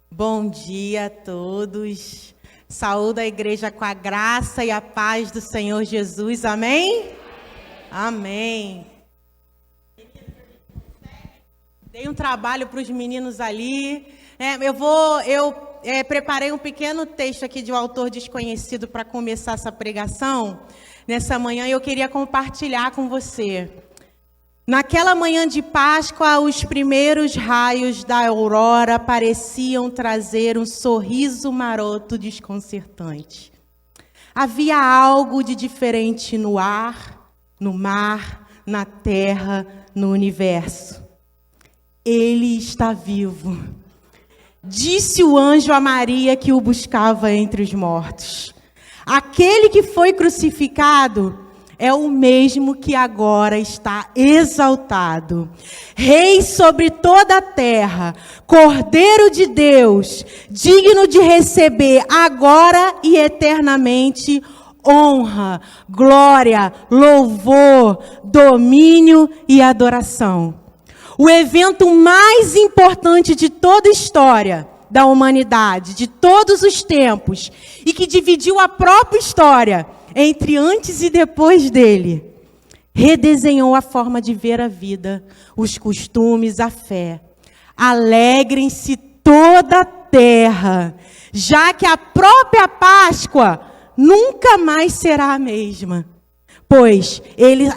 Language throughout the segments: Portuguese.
Bom dia a todos. Saúdo a igreja com a graça e a paz do Senhor Jesus. Amém? Amém. Dei um trabalho para os meninos ali. Eu preparei um pequeno texto aqui de um autor desconhecido para começar essa pregação nessa manhã e eu queria compartilhar com você. Naquela manhã de Páscoa, os primeiros raios da aurora pareciam trazer um sorriso maroto desconcertante. Havia algo de diferente no ar, no mar, na terra, no universo. Ele está vivo, disse o anjo a Maria que o buscava entre os mortos. Aquele que foi crucificado é o mesmo que agora está exaltado. Rei sobre toda a terra, Cordeiro de Deus, digno de receber agora e eternamente honra, glória, louvor, domínio e adoração. O evento mais importante de toda a história da humanidade, de todos os tempos, e que dividiu a própria história entre antes e depois dele, redesenhou a forma de ver a vida, os costumes, a fé. Alegrem-se toda a terra, já que a própria Páscoa nunca mais será a mesma, pois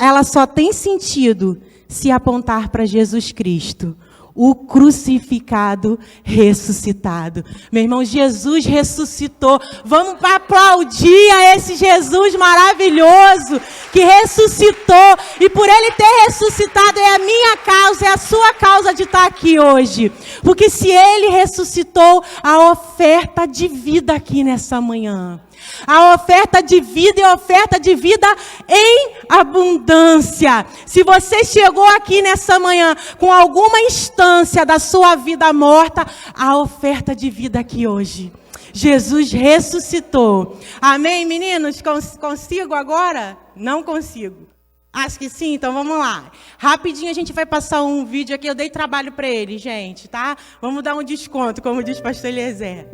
ela só tem sentido se apontar para Jesus Cristo, o crucificado, ressuscitado. Meu irmão, Jesus ressuscitou. Vamos aplaudir a esse Jesus maravilhoso que ressuscitou. E por ele ter ressuscitado é a minha causa, é a sua causa de estar aqui hoje. Porque se ele ressuscitou, a oferta de vida aqui nessa manhã. A oferta de vida e a oferta de vida em abundância. Se você chegou aqui nessa manhã com alguma instância da sua vida morta, a oferta de vida aqui hoje. Jesus ressuscitou. Amém, meninos? Consigo agora? Não consigo. Acho que sim, então vamos lá. Rapidinho a gente vai passar um vídeo aqui. Eu dei trabalho para ele, gente, tá? Vamos dar um desconto, como diz o pastor Eliezer.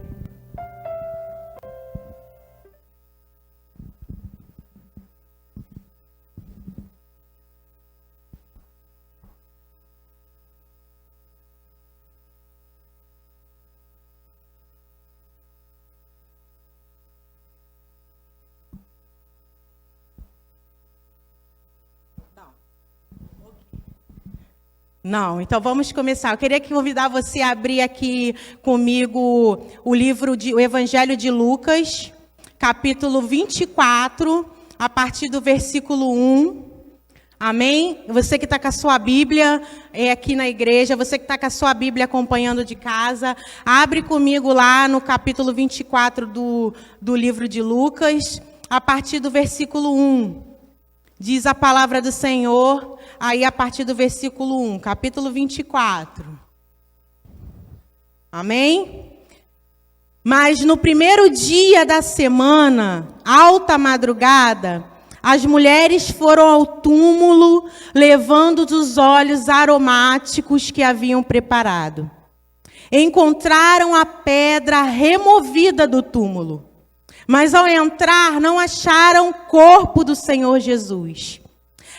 Não, então vamos começar. Eu queria convidar você a abrir aqui comigo o Evangelho de Lucas, capítulo 24, a partir do versículo 1. Amém? Você que está com a sua Bíblia aqui na igreja, você que está com a sua Bíblia acompanhando de casa, abre comigo lá no capítulo 24 do livro de Lucas, a partir do versículo 1. Diz a palavra do Senhor, aí a partir do versículo 1, capítulo 24. Amém? Mas no primeiro dia da semana, alta madrugada, as mulheres foram ao túmulo, levando dos óleos aromáticos que haviam preparado. Encontraram a pedra removida do túmulo. Mas ao entrar, não acharam o corpo do Senhor Jesus.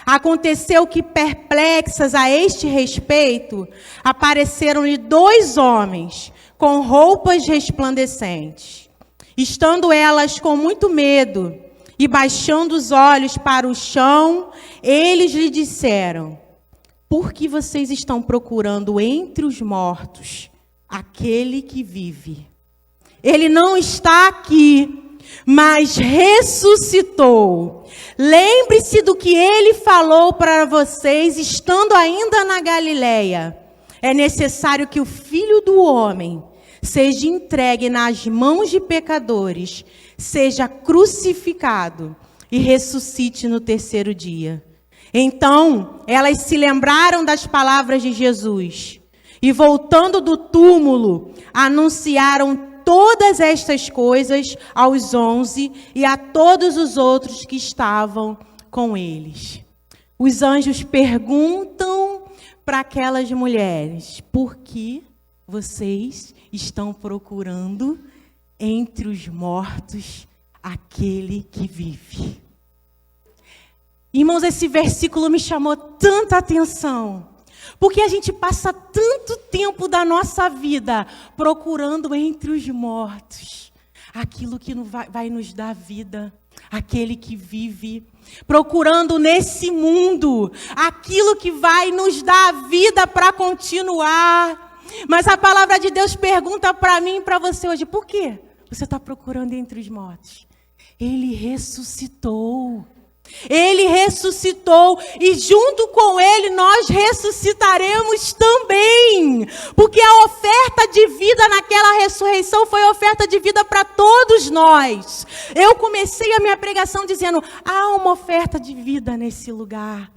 Aconteceu que, perplexas a este respeito, apareceram-lhe 2 homens com roupas resplandecentes. Estando elas com muito medo e baixando os olhos para o chão, eles lhe disseram: por que vocês estão procurando entre os mortos aquele que vive? Ele não está aqui, mas ressuscitou. Lembre-se do que ele falou para vocês, estando ainda na Galileia. É necessário que o Filho do Homem seja entregue nas mãos de pecadores, seja crucificado e ressuscite no terceiro dia. Então, elas se lembraram das palavras de Jesus e, voltando do túmulo, anunciaram todas estas coisas aos 11 e a todos os outros que estavam com eles. Os anjos perguntam para aquelas mulheres: por que vocês estão procurando entre os mortos aquele que vive. Irmãos, esse versículo me chamou tanta atenção, porque a gente passa tanto tempo da nossa vida procurando entre os mortos aquilo que vai nos dar vida, aquele que vive, procurando nesse mundo aquilo que vai nos dar vida para continuar. Mas a palavra de Deus pergunta para mim e para você hoje: por que você está procurando entre os mortos? Ele ressuscitou. Ele ressuscitou e junto com Ele nós ressuscitaremos também. Porque a oferta de vida naquela ressurreição foi oferta de vida para todos nós. Eu comecei a minha pregação dizendo: há uma oferta de vida nesse lugar.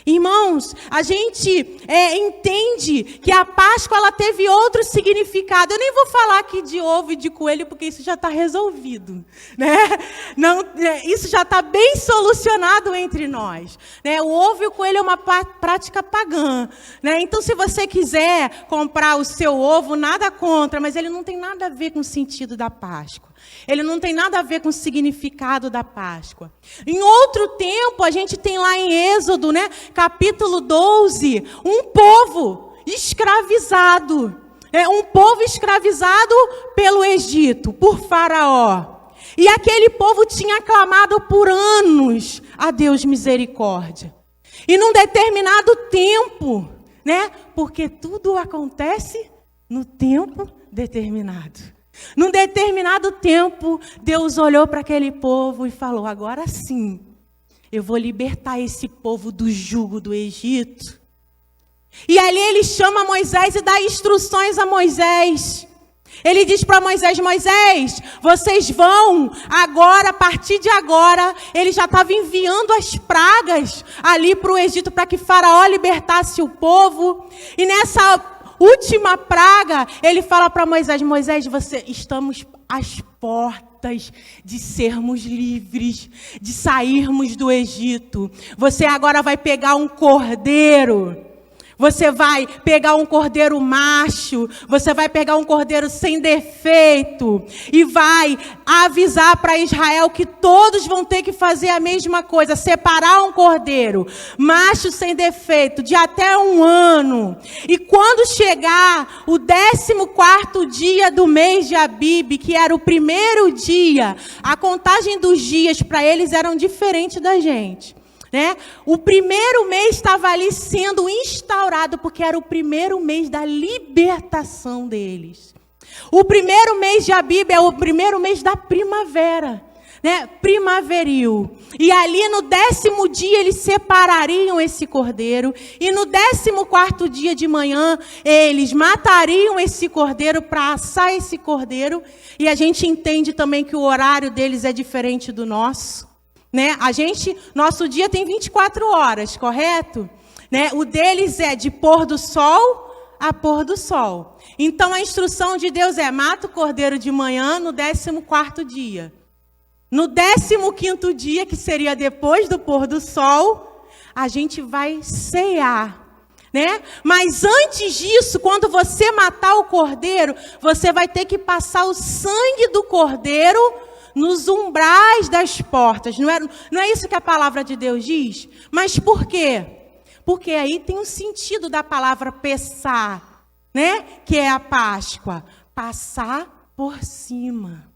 Irmãos, a gente entende que a Páscoa ela teve outro significado. Eu nem vou falar aqui de ovo e de coelho, porque isso já está resolvido, né? Não, isso já está bem solucionado entre nós, né? O ovo e o coelho é uma prática pagã, né? Então, se você quiser comprar o seu ovo, nada contra, mas ele não tem nada a ver com o sentido da Páscoa. Ele não tem nada a ver com o significado da Páscoa. Em outro tempo, a gente tem lá em Êxodo, né, capítulo 12, um povo escravizado. Um povo escravizado pelo Egito, por Faraó. E aquele povo tinha clamado por anos a Deus misericórdia. E num determinado tempo, né, porque tudo acontece no tempo determinado. Num determinado tempo, Deus olhou para aquele povo e falou: agora sim, eu vou libertar esse povo do jugo do Egito. E ali ele chama Moisés e dá instruções a Moisés. Ele diz para Moisés: Moisés, vocês vão agora, a partir de agora, ele já estava enviando as pragas ali para o Egito para que Faraó libertasse o povo. E nessa última praga, ele fala para Moisés: Moisés, estamos às portas de sermos livres, de sairmos do Egito. Você agora vai pegar um cordeiro. Você vai pegar um cordeiro macho, você vai pegar um cordeiro sem defeito e vai avisar para Israel que todos vão ter que fazer a mesma coisa, separar um cordeiro macho sem defeito de até 1 ano. E quando chegar o 14º dia do mês de Abib, que era o primeiro dia, a contagem dos dias para eles eram diferente da gente. Né? O primeiro mês estava ali sendo instaurado, porque era o primeiro mês da libertação deles. O primeiro mês de Abib é o primeiro mês da primavera, né? Primaveril. E ali no 10º dia eles separariam esse cordeiro, e no 14º dia de manhã eles matariam esse cordeiro para assar esse cordeiro. E a gente entende também que o horário deles é diferente do nosso. Né? Nosso dia tem 24 horas, correto? Né? O deles é de pôr do sol a pôr do sol. Então a instrução de Deus é: mata o cordeiro de manhã no 14º dia. No 15º dia, que seria depois do pôr do sol, a gente vai cear. Né? Mas antes disso, quando você matar o cordeiro, você vai ter que passar o sangue do cordeiro nos umbrais das portas. Não é isso que a palavra de Deus diz? Mas por quê? Porque aí tem um sentido da palavra pessar, né? Que é a Páscoa. Passar por cima.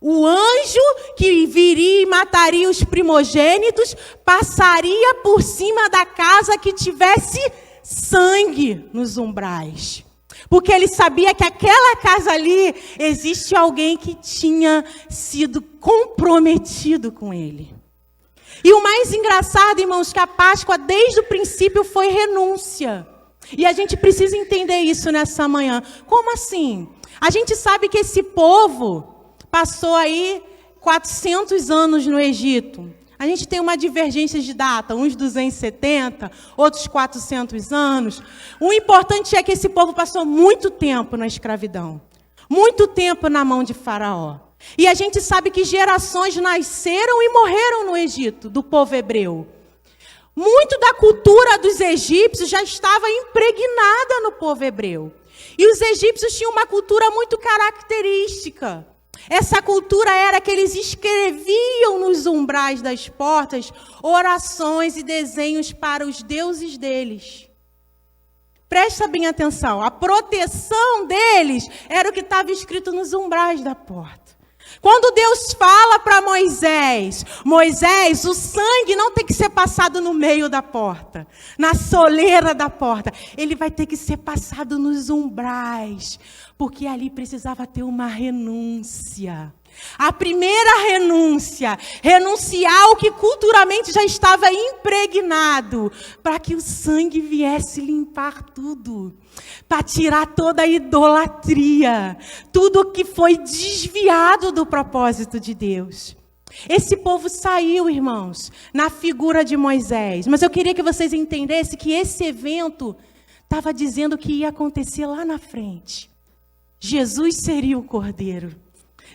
O anjo que viria e mataria os primogênitos passaria por cima da casa que tivesse sangue nos umbrais. Porque ele sabia que aquela casa ali existe alguém que tinha sido comprometido com ele. E o mais engraçado, irmãos, que a Páscoa desde o princípio foi renúncia. E a gente precisa entender isso nessa manhã. Como assim? A gente sabe que esse povo passou aí 400 anos no Egito. A gente tem uma divergência de data, uns 270, outros 400 anos. O importante é que esse povo passou muito tempo na escravidão. Muito tempo na mão de Faraó. E a gente sabe que gerações nasceram e morreram no Egito, do povo hebreu. Muito da cultura dos egípcios já estava impregnada no no povo hebreu. E os egípcios tinham uma cultura muito característica. Essa cultura era que eles escreviam nos umbrais das portas orações e desenhos para os deuses deles. Presta bem atenção, a proteção deles era o que estava escrito nos umbrais da porta. Quando Deus fala para Moisés, Moisés, o sangue não tem que ser passado no meio da porta, na soleira da porta. Ele vai ter que ser passado nos umbrais, porque ali precisava ter uma renúncia. A primeira renúncia, renunciar ao que culturalmente já estava impregnado, para que o sangue viesse limpar tudo, para tirar toda a idolatria, tudo que foi desviado do propósito de Deus. Esse povo saiu, irmãos, na figura de Moisés, mas eu queria que vocês entendessem que esse evento estava dizendo que ia acontecer lá na frente. Jesus seria o Cordeiro.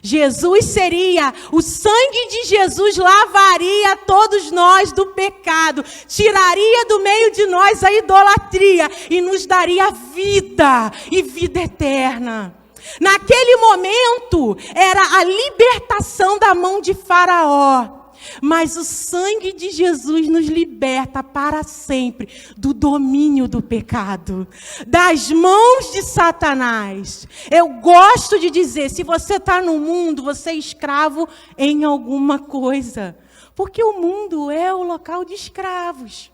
Jesus seria, o sangue de Jesus lavaria todos nós do pecado, tiraria do meio de nós a idolatria e nos daria vida e vida eterna. Naquele momento era a libertação da mão de Faraó. Mas o sangue de Jesus nos liberta para sempre do domínio do pecado, das mãos de Satanás. Eu gosto de dizer, se você está no mundo, você é escravo em alguma coisa. Porque o mundo é o local de escravos.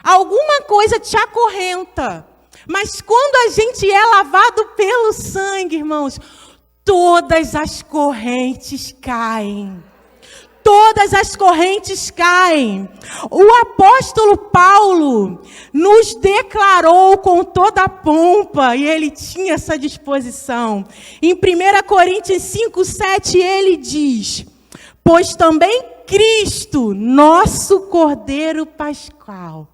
Alguma coisa te acorrenta. Mas quando a gente é lavado pelo sangue, irmãos, todas as correntes caem. Todas as correntes caem. O apóstolo Paulo nos declarou com toda a pompa, e ele tinha essa disposição. Em 1 Coríntios 5:7 ele diz: pois também Cristo, nosso Cordeiro Pascal,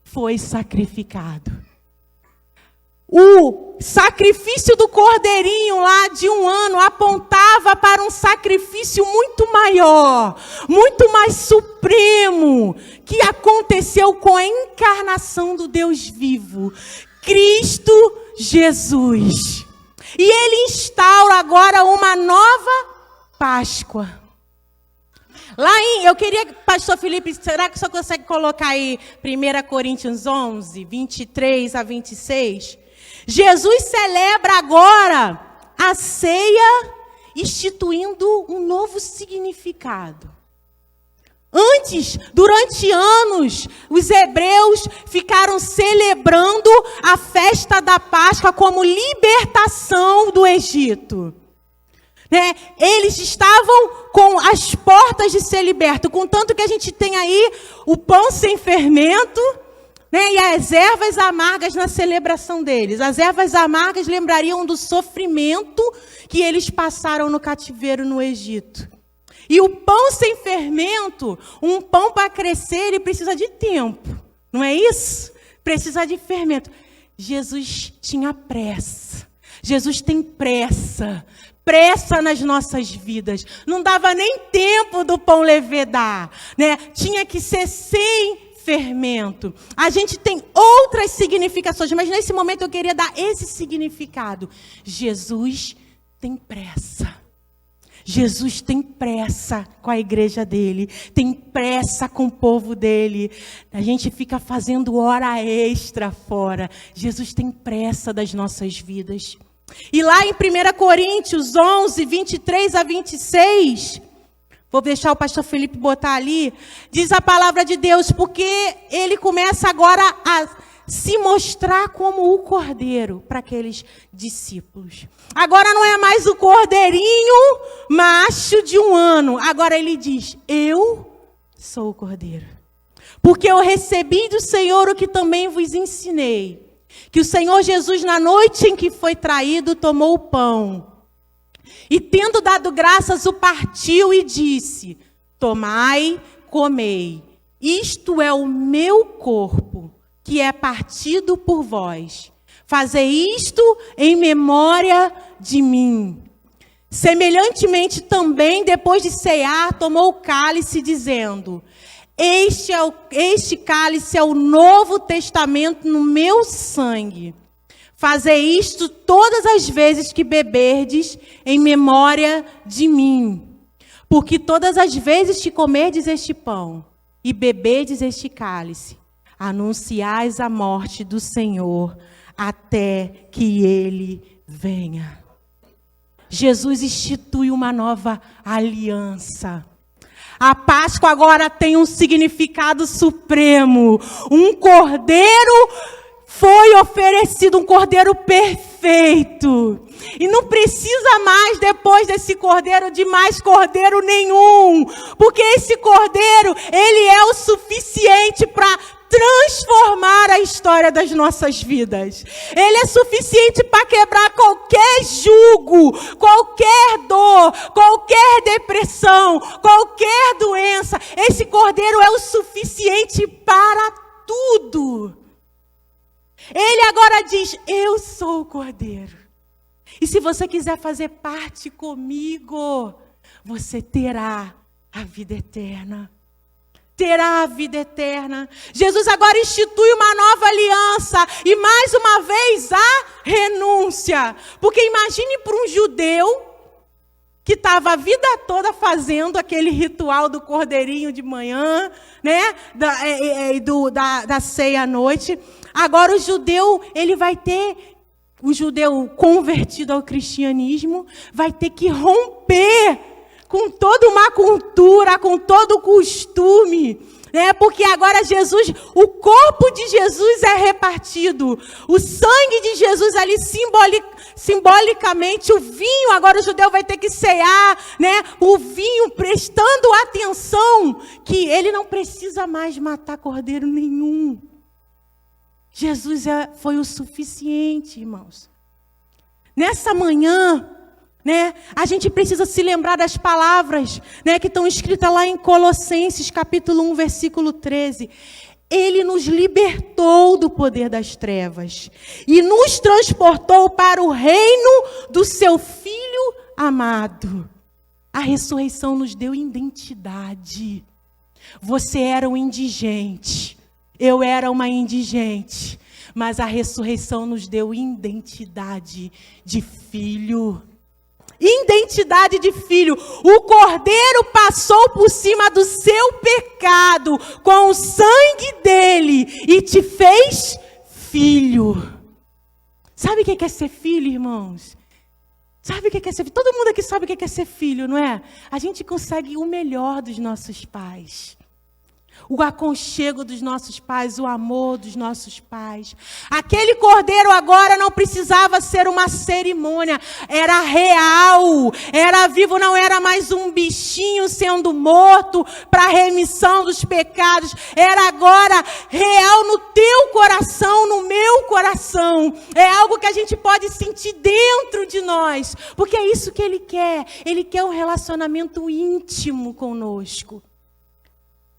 foi sacrificado. O sacrifício do cordeirinho lá de 1 ano apontava para um sacrifício muito maior, muito mais supremo, que aconteceu com a encarnação do Deus vivo, Cristo Jesus. E ele instaura agora uma nova Páscoa. Eu queria, pastor Felipe, será que o senhor consegue colocar aí 1 Coríntios 11, 23 a 26? Jesus celebra agora a ceia, instituindo um novo significado. Antes, durante anos, os hebreus ficaram celebrando a festa da Páscoa como libertação do Egito. Eles estavam com as portas de ser libertos, contanto que a gente tem aí o pão sem fermento, e as ervas amargas na celebração deles. As ervas amargas lembrariam do sofrimento que eles passaram no cativeiro no Egito. E o pão sem fermento, um pão para crescer, ele precisa de tempo. Não é isso? Precisa de fermento. Jesus tinha pressa. Jesus tem pressa. Pressa nas nossas vidas. Não dava nem tempo do pão levedar. Tinha que ser sem fermento. A gente tem outras significações, mas nesse momento eu queria dar esse significado. Jesus tem pressa. Jesus tem pressa com a igreja dele, tem pressa com o povo dele. A gente fica fazendo hora extra fora. Jesus tem pressa das nossas vidas. E lá em 1 Coríntios 11, 23 a 26... vou deixar o pastor Felipe botar ali. Diz a palavra de Deus, porque ele começa agora a se mostrar como o cordeiro para aqueles discípulos. Agora não é mais o cordeirinho macho de 1 ano. Agora ele diz, eu sou o cordeiro. Porque eu recebi do Senhor o que também vos ensinei. Que o Senhor Jesus, na noite em que foi traído, tomou o pão. E tendo dado graças, o partiu e disse, tomai, comei, isto é o meu corpo, que é partido por vós. Fazei isto em memória de mim. Semelhantemente também, depois de cear, tomou o cálice, dizendo, este cálice é o novo testamento no meu sangue. Fazei isto todas as vezes que beberdes em memória de mim. Porque todas as vezes que comerdes este pão e beberdes este cálice, anunciais a morte do Senhor até que Ele venha. Jesus institui uma nova aliança. A Páscoa agora tem um significado supremo. Um cordeiro foi oferecido, um cordeiro perfeito. E não precisa mais, depois desse cordeiro, de mais cordeiro nenhum. Porque esse cordeiro, ele é o suficiente para transformar a história das nossas vidas. Ele é suficiente para quebrar qualquer jugo, qualquer dor, qualquer depressão, qualquer doença. Esse cordeiro é o suficiente para tudo. Ele agora diz: eu sou o cordeiro. E se você quiser fazer parte comigo, você terá a vida eterna. Terá a vida eterna. Jesus agora institui uma nova aliança. E mais uma vez a renúncia. Porque imagine para um judeu que estava a vida toda fazendo aquele ritual do cordeirinho de manhã, né? Da ceia à noite. Agora o judeu, ele vai ter, o judeu convertido ao cristianismo, vai ter que romper com toda uma cultura, com todo o costume, né? Porque agora Jesus, o corpo de Jesus é repartido, o sangue de Jesus ali simbolicamente, o vinho, agora o judeu vai ter que cear, né? O vinho, prestando atenção que ele não precisa mais matar cordeiro nenhum. Jesus foi o suficiente, irmãos. Nessa manhã, né, a gente precisa se lembrar das palavras, né, que estão escritas lá em Colossenses, capítulo 1, versículo 13. Ele nos libertou do poder das trevas e nos transportou para o reino do seu Filho amado. A ressurreição nos deu identidade. Você era um indigente, eu era uma indigente, mas a ressurreição nos deu identidade de filho. Identidade de filho. O cordeiro passou por cima do seu pecado com o sangue dele e te fez filho. Sabe o que é ser filho, irmãos? Sabe o que é ser filho? Todo mundo aqui sabe o que é ser filho, não é? A gente consegue o melhor dos nossos pais. O aconchego dos nossos pais, o amor dos nossos pais. Aquele cordeiro agora não precisava ser uma cerimônia, era real, era vivo, não era mais um bichinho sendo morto para remissão dos pecados, era agora real no teu coração, no meu coração. É algo que a gente pode sentir dentro de nós, porque é isso que Ele quer um relacionamento íntimo conosco.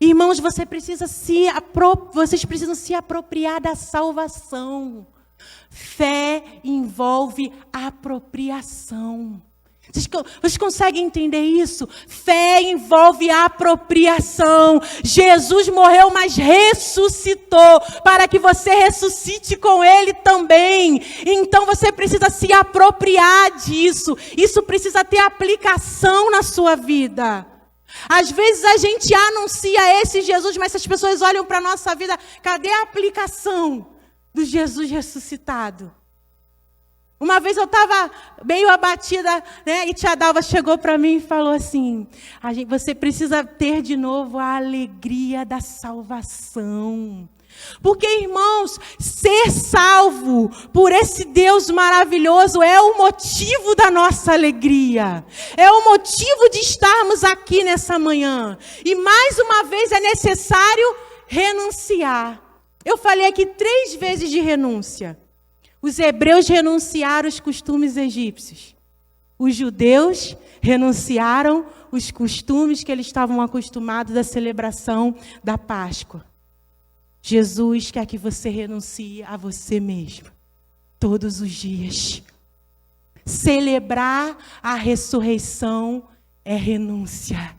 Irmãos, vocês precisam se apropriar da salvação. Fé envolve apropriação. Vocês conseguem entender isso? Fé envolve apropriação. Jesus morreu, mas ressuscitou para que você ressuscite com Ele também. Então você precisa se apropriar disso. Isso precisa ter aplicação na sua vida. Às vezes a gente anuncia esse Jesus, mas se as pessoas olham para a nossa vida, cadê a aplicação do Jesus ressuscitado? Uma vez eu estava meio abatida, né? E tia Dalva chegou para mim e falou assim: você precisa ter de novo a alegria da salvação. Porque, irmãos, ser salvo por esse Deus maravilhoso é o motivo da nossa alegria. É o motivo de estarmos aqui nessa manhã. E mais uma vez é necessário renunciar. Eu falei aqui 3 vezes de renúncia. Os hebreus renunciaram os costumes egípcios. Os judeus renunciaram os costumes que eles estavam acostumados da celebração da Páscoa. Jesus quer que você renuncie a você mesmo, todos os dias. Celebrar a ressurreição é renúncia.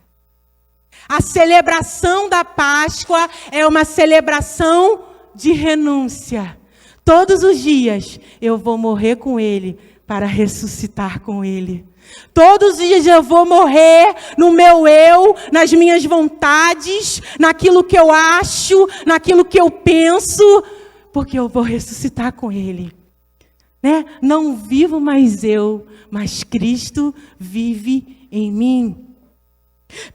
A celebração da Páscoa é uma celebração de renúncia. Todos os dias eu vou morrer com Ele para ressuscitar com Ele. Todos os dias eu vou morrer no meu eu, nas minhas vontades, naquilo que eu acho, naquilo que eu penso, porque eu vou ressuscitar com Ele. Né? Não vivo mais eu, mas Cristo vive em mim.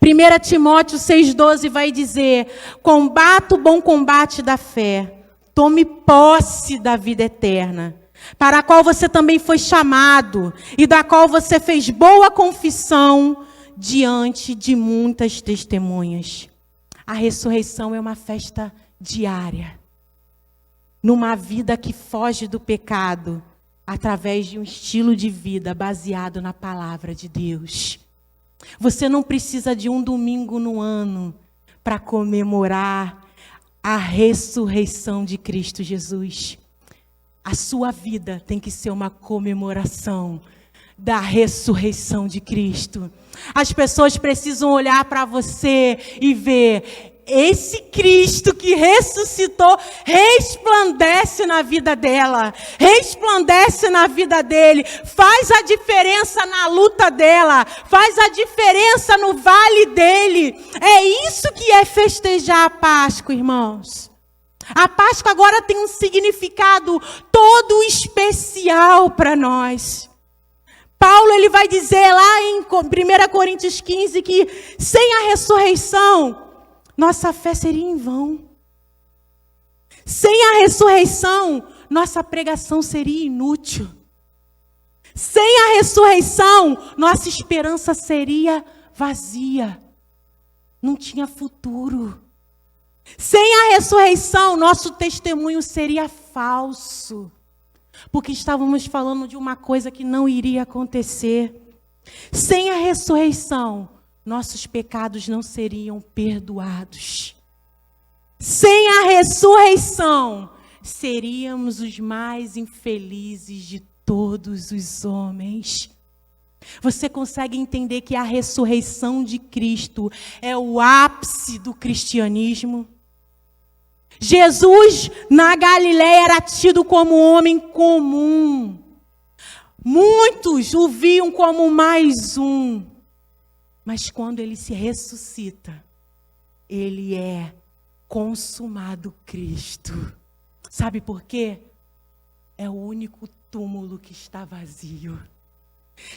1 Timóteo 6,12 vai dizer: combata o bom combate da fé, tome posse da vida eterna, para a qual você também foi chamado, e da qual você fez boa confissão diante de muitas testemunhas. A ressurreição é uma festa diária, numa vida que foge do pecado, através de um estilo de vida baseado na palavra de Deus. Você não precisa de um domingo no ano para comemorar a ressurreição de Cristo Jesus. A sua vida tem que ser uma comemoração da ressurreição de Cristo. As pessoas precisam olhar para você e ver: esse Cristo que ressuscitou resplandece na vida dela, resplandece na vida dele, faz a diferença na luta dela, faz a diferença no vale dele. É isso que é festejar a Páscoa, irmãos. A Páscoa agora tem um significado todo especial para nós. Paulo ele vai dizer lá em 1 Coríntios 15 que sem a ressurreição, nossa fé seria em vão. Sem a ressurreição, nossa pregação seria inútil. Sem a ressurreição, nossa esperança seria vazia. Não tinha futuro. Sem a ressurreição, nosso testemunho seria falso. Porque estávamos falando de uma coisa que não iria acontecer. Sem a ressurreição, nossos pecados não seriam perdoados. Sem a ressurreição, seríamos os mais infelizes de todos os homens. Você consegue entender que a ressurreição de Cristo é o ápice do cristianismo? Jesus, na Galileia, era tido como um homem comum. Muitos o viam como mais um. Mas quando ele se ressuscita, ele é consumado Cristo. Sabe por quê? É o único túmulo que está vazio.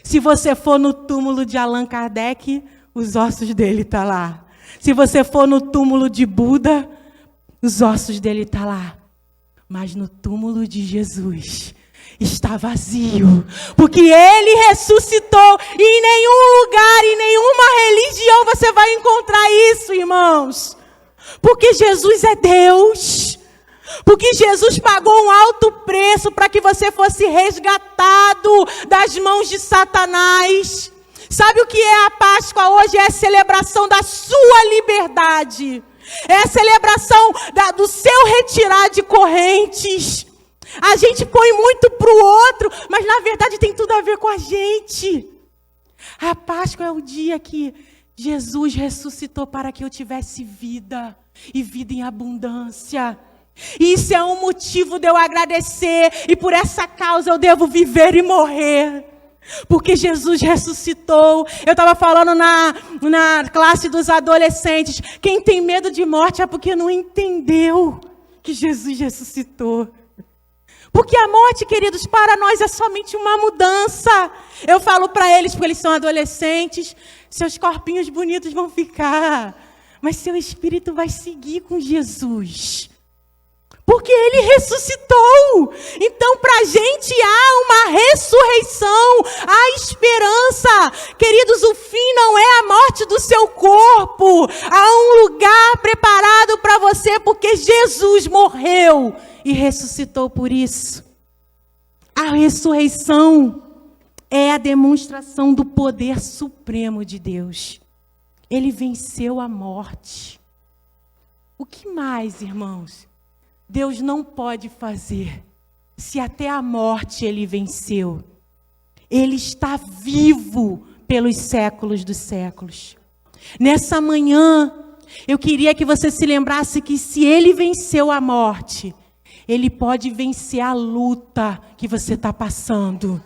Se você for no túmulo de Allan Kardec, os ossos dele estão lá. Se você for no túmulo de Buda, os ossos dele estão lá. Mas no túmulo de Jesus está vazio, porque ele ressuscitou, e em nenhum lugar, em nenhuma religião você vai encontrar isso, irmãos. Porque Jesus é Deus. Porque Jesus pagou um alto preço para que você fosse resgatado das mãos de Satanás. Sabe o que é a Páscoa hoje? É a celebração da sua liberdade. É a celebração do seu retirar de correntes. A gente põe muito para o outro, mas na verdade tem tudo a ver com a gente. A Páscoa é o dia que Jesus ressuscitou para que eu tivesse vida, e vida em abundância. E isso é um motivo de eu agradecer, e por essa causa eu devo viver e morrer. Porque Jesus ressuscitou. Eu estava falando na classe dos adolescentes, quem tem medo de morte é porque não entendeu que Jesus ressuscitou. Porque a morte, queridos, para nós é somente uma mudança. Eu falo para eles, porque eles são adolescentes, seus corpinhos bonitos vão ficar, mas seu espírito vai seguir com Jesus. Porque ele ressuscitou. Então, para a gente há uma ressurreição, há esperança. Queridos, o fim não é a morte do seu corpo. Há um lugar preparado para você, porque Jesus morreu e ressuscitou por isso. A ressurreição é a demonstração do poder supremo de Deus. Ele venceu a morte. O que mais, irmãos, Deus não pode fazer se até a morte ele venceu? Ele está vivo pelos séculos dos séculos. Nessa manhã, eu queria que você se lembrasse que se ele venceu a morte, Ele pode vencer a luta que você está passando.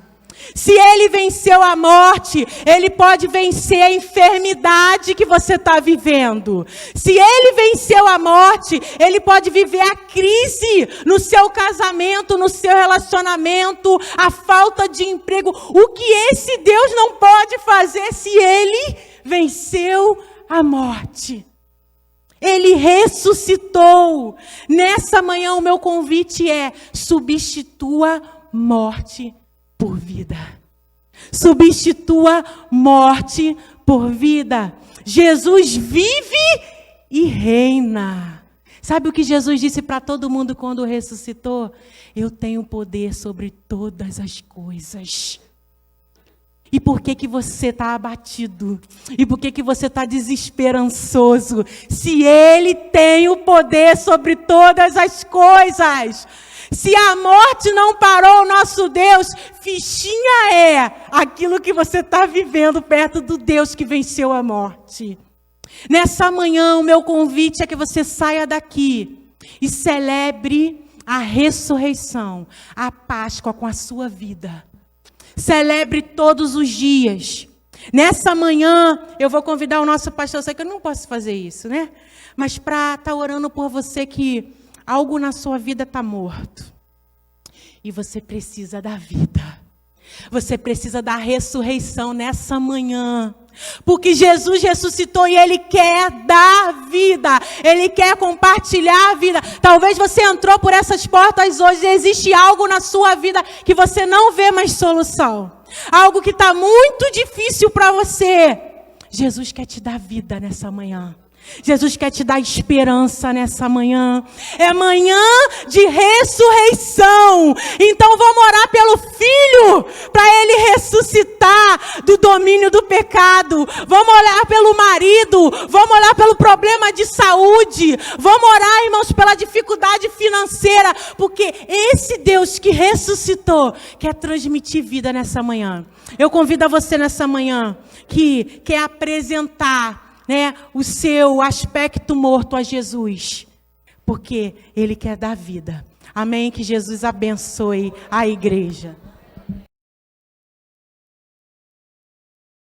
Se Ele venceu a morte, Ele pode vencer a enfermidade que você está vivendo. Se Ele venceu a morte, Ele pode viver a crise no seu casamento, no seu relacionamento, a falta de emprego. O que esse Deus não pode fazer se Ele venceu a morte? Ele ressuscitou. Nessa manhã o meu convite é: substitua morte por vida. Substitua morte por vida. Jesus vive e reina. Sabe o que Jesus disse para todo mundo quando ressuscitou? Eu tenho poder sobre todas as coisas. E por que você está abatido? E por que você está desesperançoso? Se Ele tem o poder sobre todas as coisas. Se a morte não parou o nosso Deus, fichinha é aquilo que você está vivendo perto do Deus que venceu a morte. Nessa manhã, o meu convite é que você saia daqui e celebre a ressurreição, a Páscoa com a sua vida. Celebre todos os dias. Nessa manhã, eu vou convidar o nosso pastor. Eu sei que eu não posso fazer isso, né? Mas para estar orando por você que algo na sua vida está morto. E você precisa da vida. Você precisa da ressurreição nessa manhã. Porque Jesus ressuscitou e Ele quer dar vida. Ele quer compartilhar a vida. Talvez você entrou por essas portas hoje e existe algo na sua vida que você não vê mais solução. Algo que está muito difícil para você. Jesus quer te dar vida nessa manhã. Jesus quer te dar esperança nessa manhã. É manhã de ressurreição. Então vamos orar pelo Filho, para Ele ressuscitar do domínio do pecado. Vamos orar pelo marido. Vamos orar pelo problema de saúde. Vamos orar, irmãos, pela dificuldade financeira. Porque esse Deus que ressuscitou quer transmitir vida nessa manhã. Eu convido a você nessa manhã que quer apresentar o seu aspecto morto a Jesus, porque Ele quer dar vida. Amém? Que Jesus abençoe a igreja.